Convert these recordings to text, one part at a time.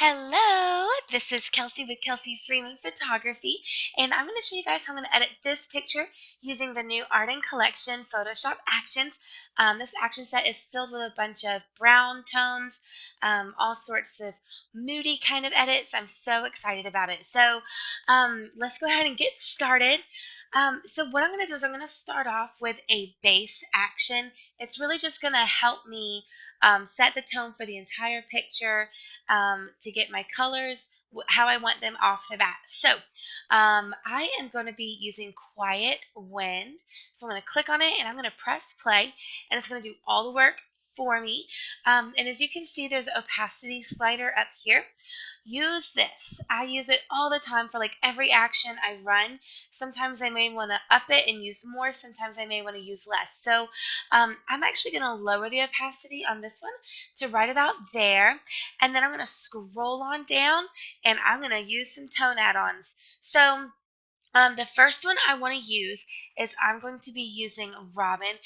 Hello, this is Kelsey with Kelsey Freeman Photography, and I'm going to show you guys how I'm going to edit this picture using the new Arden Collection Photoshop Actions. This action set is filled with a bunch of brown tones, all sorts of moody kind of edits. I'm so excited about it. So let's go ahead and get started. So what I'm going to do is I'm going to start off with a base action. It's really just going to help me set the tone for the entire picture, to get my colors how I want them off the bat. So I am going to be using Quiet Wind. So I'm going to click on it and I'm going to press play, and it's going to do all the work for me. And as you can see, there's an opacity slider up here. Use this. I use it all the time for like every action I run. Sometimes I may want to up it and use more. Sometimes I may want to use less. So I'm actually going to lower the opacity on this one to right about there. And then I'm going to scroll on down and I'm going to use some tone add-ons. So the first one I want to use is I'm going to be using Robin.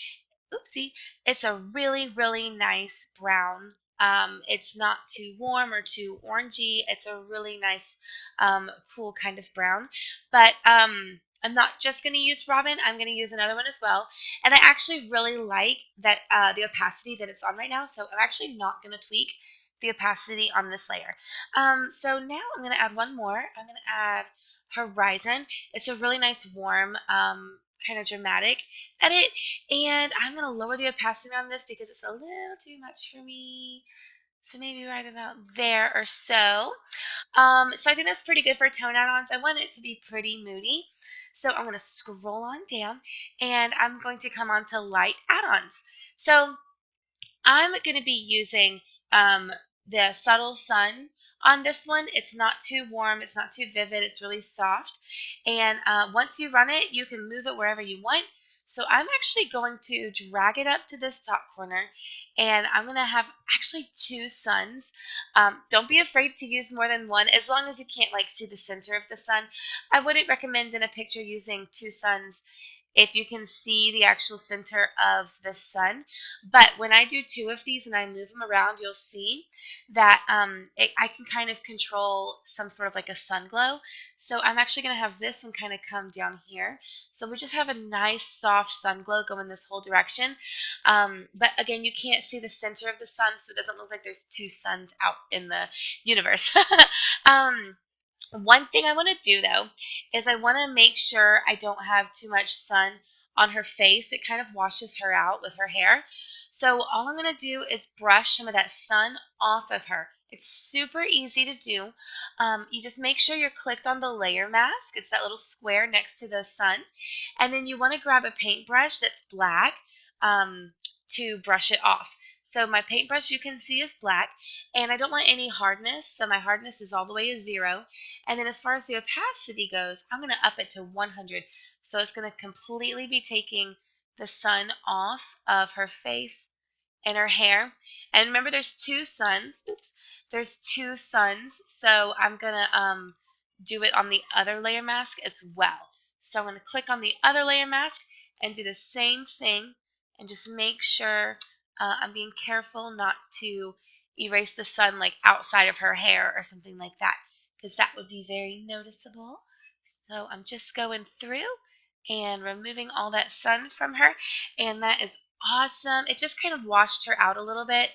Oopsie, it's a really, really nice brown. It's not too warm or too orangey. It's a really nice, cool kind of brown. But I'm not just going to use Robin. I'm going to use another one as well. And I actually really like that the opacity that it's on right now. So I'm actually not going to tweak the opacity on this layer. So now I'm going to add one more. I'm going to add Horizon. It's a really nice warm, kind of dramatic edit, and I'm going to lower the opacity on this because it's a little too much for me. So maybe right about there or so. So I think that's pretty good for tone add-ons. I want it to be pretty moody. So I'm going to scroll on down and I'm going to come on to light add-ons. So I'm going to be using the Subtle Sun on this one. It's not too warm. It's not too vivid. It's really soft. And once you run it, you can move it wherever you want. So I'm actually going to drag it up to this top corner, and I'm going to have actually two suns. Don't be afraid to use more than one, as long as you can't like see the center of the sun. I wouldn't recommend in a picture using two suns if you can see the actual center of the sun. But when I do two of these and I move them around, you'll see that I can kind of control some sort of like a sun glow. So I'm actually going to have this one kind of come down here. So we just have a nice soft sun glow going this whole direction. But again, you can't see the center of the sun, so it doesn't look like there's two suns out in the universe. One thing I want to do though is I want to make sure I don't have too much sun on her face. It kind of washes her out with her hair. So all I'm going to do is brush some of that sun off of her. It's super easy to do. You just make sure you're clicked on the layer mask. It's that little square next to the sun. And then you want to grab a paintbrush that's black to brush it off. So my paintbrush you can see is black, and I don't want any hardness, so my hardness is all the way to 0. And then as far as the opacity goes, I'm going to up it to 100. So it's going to completely be taking the sun off of her face and her hair. And remember, there's two suns. Oops. There's two suns, so I'm going to do it on the other layer mask as well. So I'm going to click on the other layer mask and do the same thing, and just make sure I'm being careful not to erase the sun like outside of her hair or something like that, because that would be very noticeable. So I'm just going through and removing all that sun from her, and that is awesome. It just kind of washed her out a little bit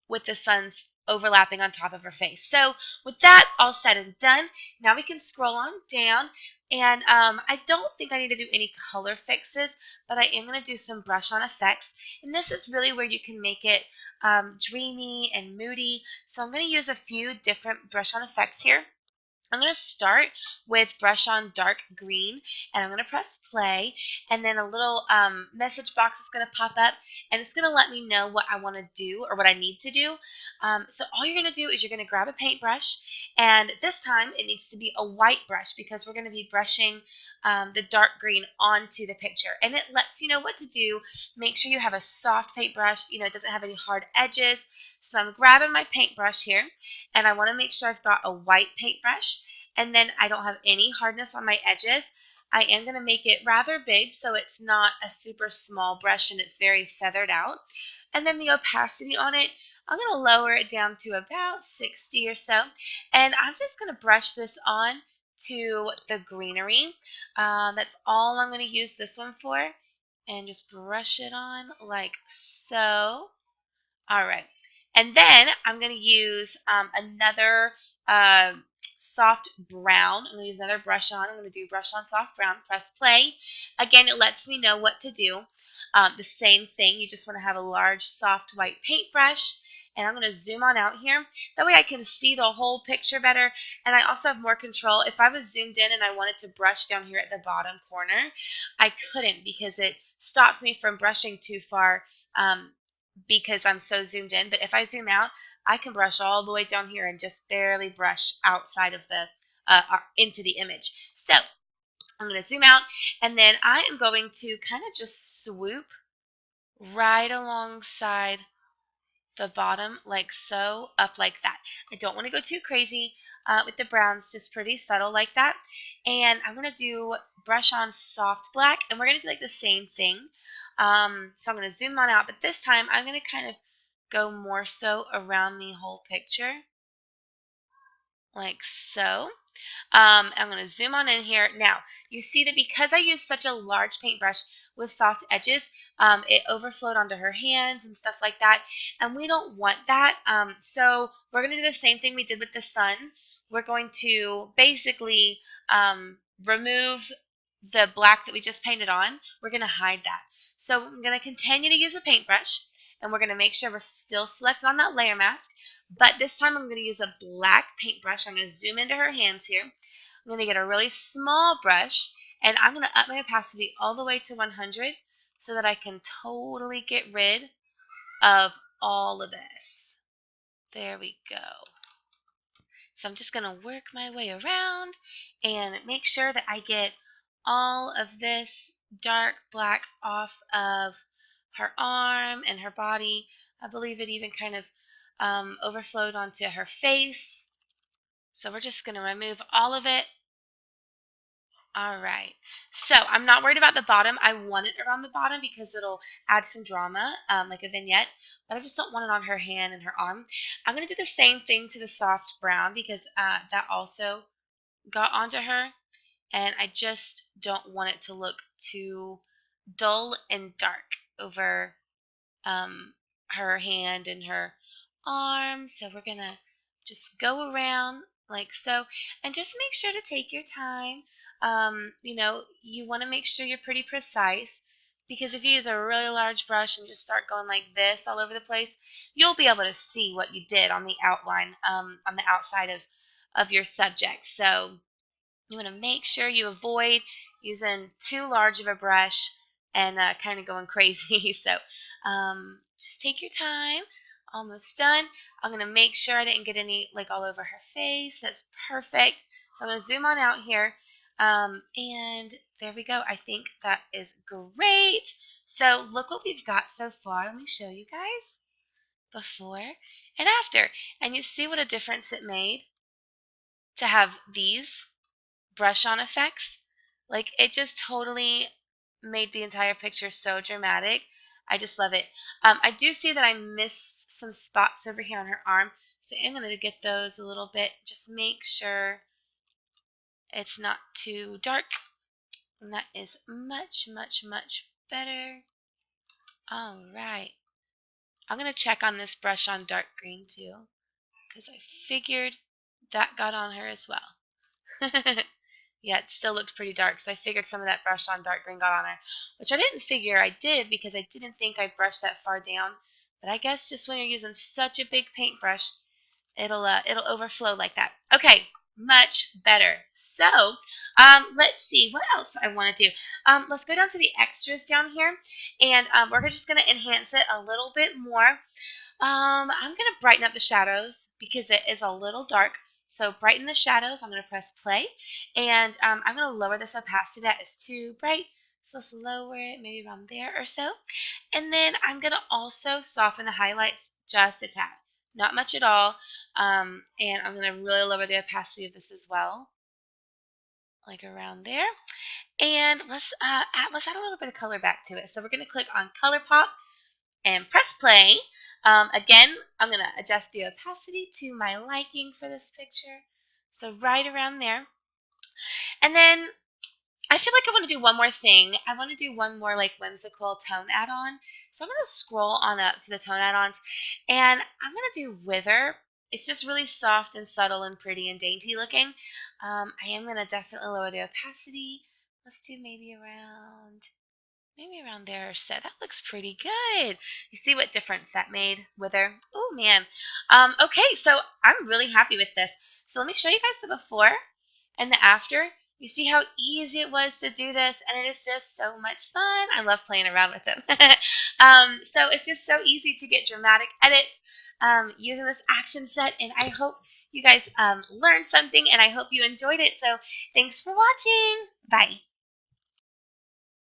with the sun's overlapping on top of her face. So with that all said and done, now we can scroll on down, and I don't think I need to do any color fixes, but I am going to do some brush on effects, and this is really where you can make it dreamy and moody. So I'm going to use a few different brush on effects here. I'm going to start with brush on dark green, and I'm going to press play, and then a little message box is going to pop up, and it's going to let me know what I want to do or what I need to do. So all you're going to do is you're going to grab a paintbrush, and this time it needs to be a white brush because we're going to be brushing the dark green onto the picture, and it lets you know what to do. Make sure you have a soft paintbrush, it doesn't have any hard edges. So I'm grabbing my paintbrush here, and I want to make sure I've got a white paintbrush, and then I don't have any hardness on my edges. I am going to make it rather big so it's not a super small brush and it's very feathered out. And then the opacity on it, I'm going to lower it down to about 60 or so. And I'm just going to brush this on to the greenery. That's all I'm going to use this one for. And just brush it on like so. All right. And then I'm going to use another uh, soft brown. I'm going to use another brush on. I'm going to do brush on soft brown. Press play. Again, it lets me know what to do. The same thing. You just want to have a large, soft, white paintbrush. And I'm going to zoom on out here. That way I can see the whole picture better. And I also have more control. If I was zoomed in and I wanted to brush down here at the bottom corner, I couldn't because it stops me from brushing too far. Because I'm so zoomed in. But if I zoom out, I can brush all the way down here and just barely brush outside of the into the image. So I'm going to zoom out, and then I am going to kind of just swoop right alongside the bottom like so, up like that. I don't want to go too crazy with the browns, just pretty subtle like that. And I'm going to do brush on soft black, and we're going to do like the same thing. So I'm going to zoom on out, but this time I'm going to kind of go more so around the whole picture like so. I'm going to zoom on in here. Now, you see that because I used such a large paintbrush with soft edges, it overflowed onto her hands and stuff like that, and we don't want that. So we're going to do the same thing we did with the sun. We're going to basically remove the black that we just painted on. We're going to hide that. So I'm going to continue to use a paintbrush, and we're going to make sure we're still selected on that layer mask. But this time I'm going to use a black paintbrush. I'm going to zoom into her hands here. I'm going to get a really small brush, and I'm going to up my opacity all the way to 100 so that I can totally get rid of all of this. There we go. So I'm just going to work my way around and make sure that I get all of this dark black off of her arm and her body. I believe it even kind of overflowed onto her face. So we're just going to remove all of it. All right. So I'm not worried about the bottom. I want it around the bottom because it'll add some drama, like a vignette. But I just don't want it on her hand and her arm. I'm going to do the same thing to the soft brown because that also got onto her. And I just don't want it to look too dull and dark over her hand and her arm. So we're going to just go around like so, and just make sure to take your time. You want to make sure you're pretty precise, because if you use a really large brush and just start going like this all over the place, you'll be able to see what you did on the outline, on the outside of your subject. So you want to make sure you avoid using too large of a brush and kind of going crazy. So just take your time. Almost done. I'm going to make sure I didn't get any like all over her face. That's perfect. So I'm going to zoom on out here. And there we go. I think that is great. So look what we've got so far. Let me show you guys before and after. And you see what a difference it made to have these brush on effects. Like, it just totally made the entire picture so dramatic. I just love it. I do see that I missed some spots over here on her arm, so I'm going to get those a little bit. Just make sure it's not too dark. And that is much, much, much better. All right. I'm going to check on this brush on dark green too, because I figured that got on her as well. Yeah, it still looked pretty dark, so I figured some of that brush on dark green got on her, which I didn't figure I did because I didn't think I brushed that far down. But I guess just when you're using such a big paintbrush, it'll overflow like that. Okay, much better. So let's see what else I want to do. Let's go down to the extras down here, and we're just going to enhance it a little bit more. I'm going to brighten up the shadows because it is a little dark. So brighten the shadows. I'm going to press play. And I'm going to lower this opacity. That is too bright. So let's lower it maybe around there or so. And then I'm going to also soften the highlights just a tad. Not much at all. And I'm going to really lower the opacity of this as well. like around there. And let's add a little bit of color back to it. So we're going to click on Color Pop and press play. Again, I'm going to adjust the opacity to my liking for this picture. So right around there. And then I feel like I want to do one more thing. I want to do one more like whimsical tone add-on. So I'm going to scroll on up to the tone add-ons, and I'm going to do Wither. It's just really soft and subtle and pretty and dainty looking. I am going to definitely lower the opacity. Let's do maybe around there or so. That looks pretty good. You see what difference that made with her? Oh, man. Okay, so I'm really happy with this. So let me show you guys the before and the after. You see how easy it was to do this, and it is just so much fun. I love playing around with them. So it's just so easy to get dramatic edits using this action set, and I hope you guys learned something, and I hope you enjoyed it. So thanks for watching. Bye.